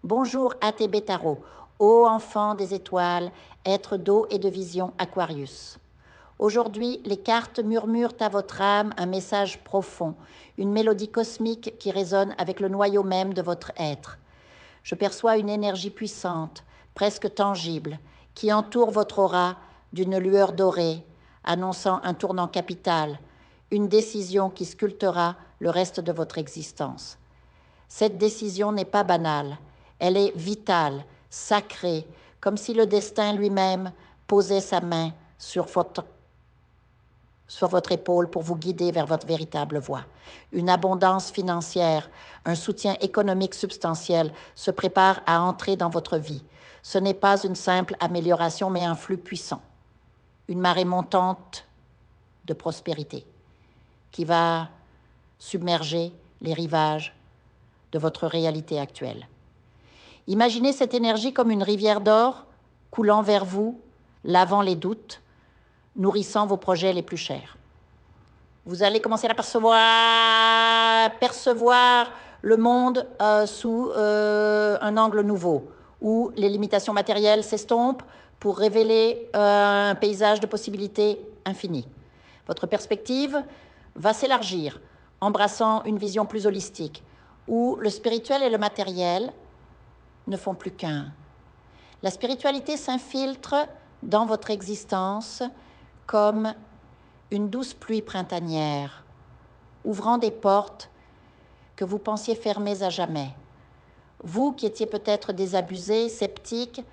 Bonjour ATB Tarot, ô enfant des étoiles, être d'eau et de vision Aquarius. Aujourd'hui, les cartes murmurent à votre âme un message profond, une mélodie cosmique qui résonne avec le noyau même de votre être. Je perçois une énergie puissante, presque tangible, qui entoure votre aura d'une lueur dorée, annonçant un tournant capital, une décision qui sculptera le reste de votre existence. Cette décision n'est pas banale, elle est vitale, sacrée, comme si le destin lui-même posait sa main sur votre épaule pour vous guider vers votre véritable voie. Une abondance financière, un soutien économique substantiel se prépare à entrer dans votre vie. Ce n'est pas une simple amélioration, mais un flux puissant. Une marée montante de prospérité qui va submerger les rivages de votre réalité actuelle. Imaginez cette énergie comme une rivière d'or coulant vers vous, lavant les doutes, nourrissant vos projets les plus chers. Vous allez commencer à percevoir le monde sous un angle nouveau, où les limitations matérielles s'estompent pour révéler un paysage de possibilités infinies. Votre perspective va s'élargir, embrassant une vision plus holistique, où le spirituel et le matériel ne font plus qu'un. La spiritualité s'infiltre dans votre existence comme une douce pluie printanière, ouvrant des portes que vous pensiez fermées à jamais. Vous qui étiez peut-être désabusé, sceptique,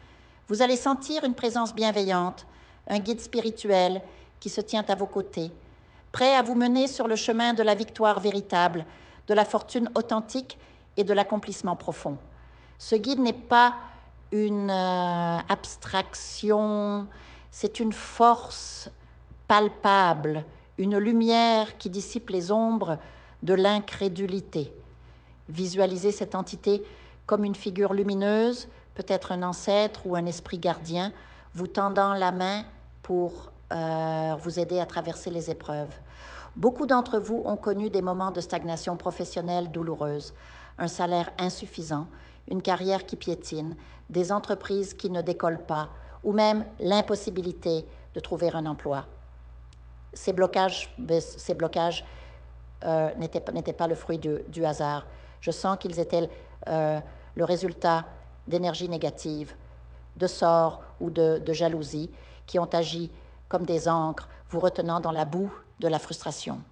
vous allez sentir une présence bienveillante, un guide spirituel qui se tient à vos côtés, prêt à vous mener sur le chemin de la victoire véritable, de la fortune authentique et de l'accomplissement profond. Ce guide n'est pas une abstraction, c'est une force palpable, une lumière qui dissipe les ombres de l'incrédulité. Visualisez cette entité comme une figure lumineuse, peut-être un ancêtre ou un esprit gardien, vous tendant la main pour vous aider à traverser les épreuves. Beaucoup d'entre vous ont connu des moments de stagnation professionnelle douloureuse, un salaire insuffisant, une carrière qui piétine, des entreprises qui ne décollent pas, ou même l'impossibilité de trouver un emploi. Ces blocages n'étaient pas le fruit du hasard. Je sens qu'ils étaient le résultat d'énergies négatives, de sorts ou de jalousie qui ont agi comme des ancres, vous retenant dans la boue de la frustration.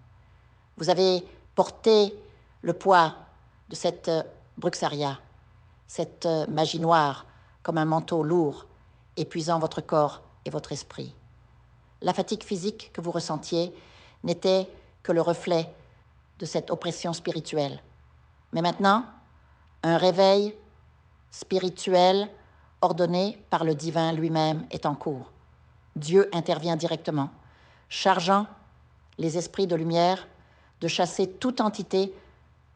Vous avez porté le poids de cette bruxaria, cette magie noire, comme un manteau lourd, épuisant votre corps et votre esprit. La fatigue physique que vous ressentiez n'était que le reflet de cette oppression spirituelle. Mais maintenant, un réveil spirituel ordonné par le divin lui-même est en cours. Dieu intervient directement, chargeant les esprits de lumière de chasser toute entité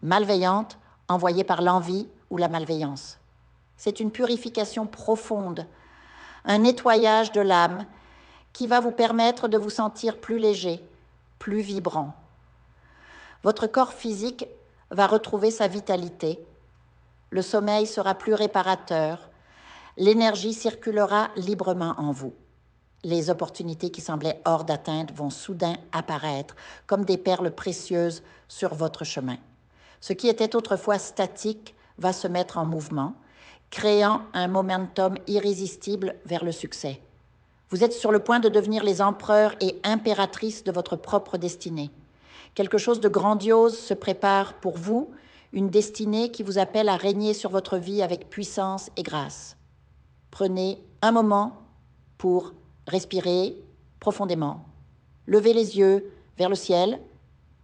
malveillante envoyée par l'envie ou la malveillance. C'est une purification profonde, un nettoyage de l'âme qui va vous permettre de vous sentir plus léger, plus vibrant. Votre corps physique va retrouver sa vitalité, le sommeil sera plus réparateur, l'énergie circulera librement en vous. Les opportunités qui semblaient hors d'atteinte vont soudain apparaître comme des perles précieuses sur votre chemin. Ce qui était autrefois statique va se mettre en mouvement, créant un momentum irrésistible vers le succès. Vous êtes sur le point de devenir les empereurs et impératrices de votre propre destinée. Quelque chose de grandiose se prépare pour vous, une destinée qui vous appelle à régner sur votre vie avec puissance et grâce. Prenez un moment pour respirer profondément, levez les yeux vers le ciel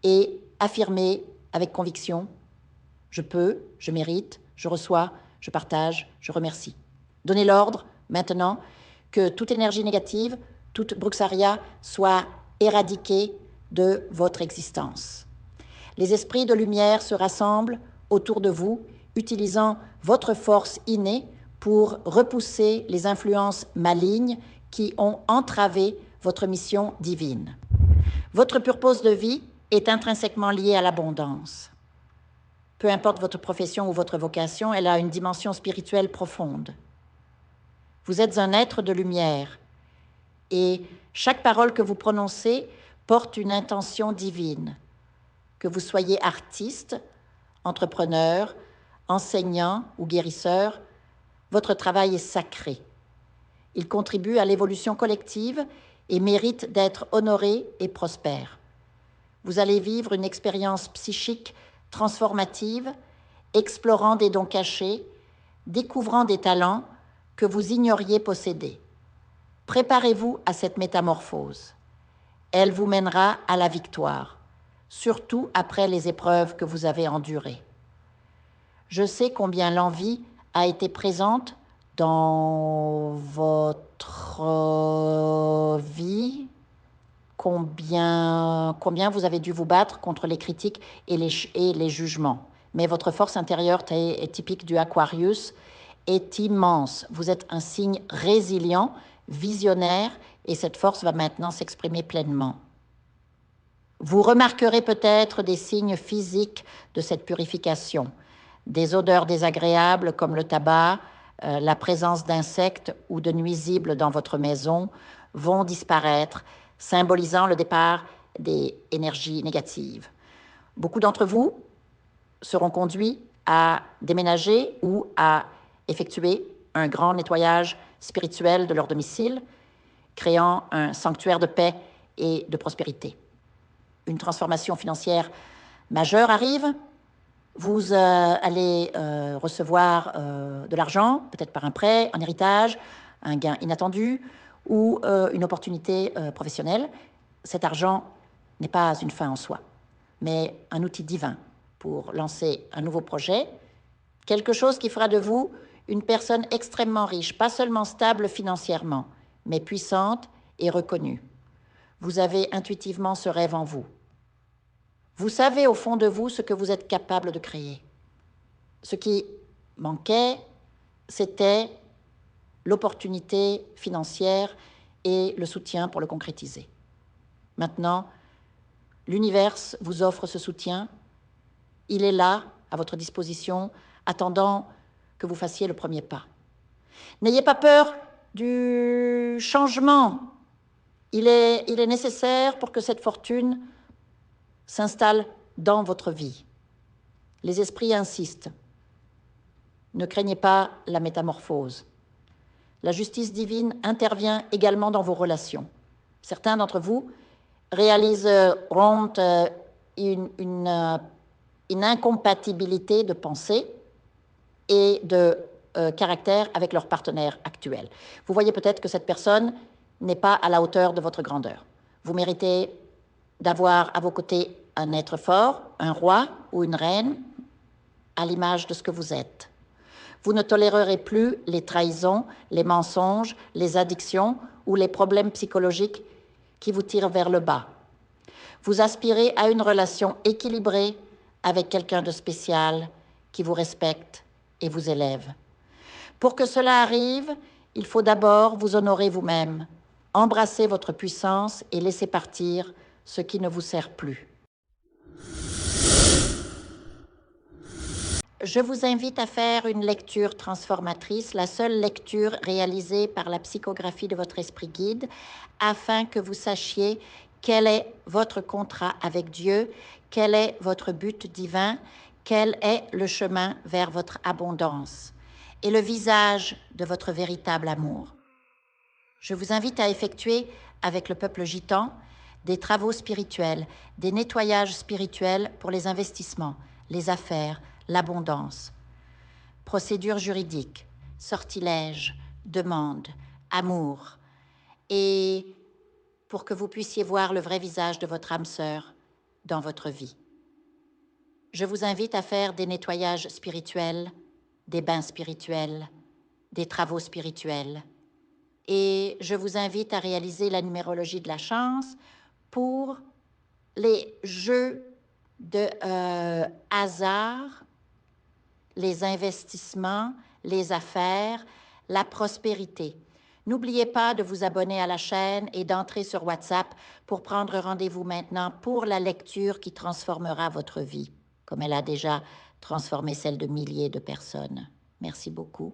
et affirmez avec conviction « Je peux, je mérite, je reçois, je partage, je remercie ». Donnez l'ordre maintenant que toute énergie négative, toute bruxaria soit éradiquée de votre existence. Les esprits de lumière se rassemblent autour de vous, utilisant votre force innée pour repousser les influences malignes qui ont entravé votre mission divine. Votre purpose de vie est intrinsèquement liée à l'abondance. Peu importe votre profession ou votre vocation, elle a une dimension spirituelle profonde. Vous êtes un être de lumière et chaque parole que vous prononcez porte une intention divine. Que vous soyez artiste, entrepreneur, enseignant ou guérisseur, votre travail est sacré. Il contribue à l'évolution collective et mérite d'être honoré et prospère. Vous allez vivre une expérience psychique transformative, explorant des dons cachés, découvrant des talents que vous ignoriez posséder. Préparez-vous à cette métamorphose. Elle vous mènera à la victoire, surtout après les épreuves que vous avez endurées. Je sais combien l'envie a été présente dans votre vie, combien vous avez dû vous battre contre les critiques et les jugements. Mais votre force intérieure est typique du Aquarius, est immense. Vous êtes un signe résilient, visionnaire, et cette force va maintenant s'exprimer pleinement. Vous remarquerez peut-être des signes physiques de cette purification, des odeurs désagréables comme le tabac, la présence d'insectes ou de nuisibles dans votre maison vont disparaître, symbolisant le départ des énergies négatives. Beaucoup d'entre vous seront conduits à déménager ou à effectuer un grand nettoyage spirituel de leur domicile, créant un sanctuaire de paix et de prospérité. Une transformation financière majeure arrive. Vous allez recevoir de l'argent, peut-être par un prêt, un héritage, un gain inattendu ou une opportunité professionnelle. Cet argent n'est pas une fin en soi, mais un outil divin pour lancer un nouveau projet, quelque chose qui fera de vous une personne extrêmement riche, pas seulement stable financièrement, mais puissante et reconnue. Vous avez intuitivement ce rêve en vous. Vous savez au fond de vous ce que vous êtes capable de créer. Ce qui manquait, c'était l'opportunité financière et le soutien pour le concrétiser. Maintenant, l'univers vous offre ce soutien. Il est là, à votre disposition, attendant que vous fassiez le premier pas. N'ayez pas peur du changement. Il est nécessaire pour que cette fortune s'installe dans votre vie. Les esprits insistent. Ne craignez pas la métamorphose. La justice divine intervient également dans vos relations. Certains d'entre vous réaliseront une incompatibilité de pensée et de caractère avec leur partenaire actuel. Vous voyez peut-être que cette personne n'est pas à la hauteur de votre grandeur. Vous méritez d'avoir à vos côtés un être fort, un roi ou une reine, à l'image de ce que vous êtes. Vous ne tolérerez plus les trahisons, les mensonges, les addictions ou les problèmes psychologiques qui vous tirent vers le bas. Vous aspirez à une relation équilibrée avec quelqu'un de spécial qui vous respecte et vous élève. Pour que cela arrive, il faut d'abord vous honorer vous-même, embrasser votre puissance et laisser partir ce qui ne vous sert plus. Je vous invite à faire une lecture transformatrice, la seule lecture réalisée par la psychographie de votre esprit guide, afin que vous sachiez quel est votre contrat avec Dieu, quel est votre but divin, quel est le chemin vers votre abondance et le visage de votre véritable amour. Je vous invite à effectuer avec le peuple gitan des travaux spirituels, des nettoyages spirituels pour les investissements, les affaires, l'abondance. Procédures juridiques, sortilèges, demandes, amour. Et pour que vous puissiez voir le vrai visage de votre âme sœur dans votre vie. Je vous invite à faire des nettoyages spirituels, des bains spirituels, des travaux spirituels. Et je vous invite à réaliser la numérologie de la chance pour les jeux de hasard, les investissements, les affaires, la prospérité. N'oubliez pas de vous abonner à la chaîne et d'entrer sur WhatsApp pour prendre rendez-vous maintenant pour la lecture qui transformera votre vie, comme elle a déjà transformer celle de milliers de personnes. Merci beaucoup.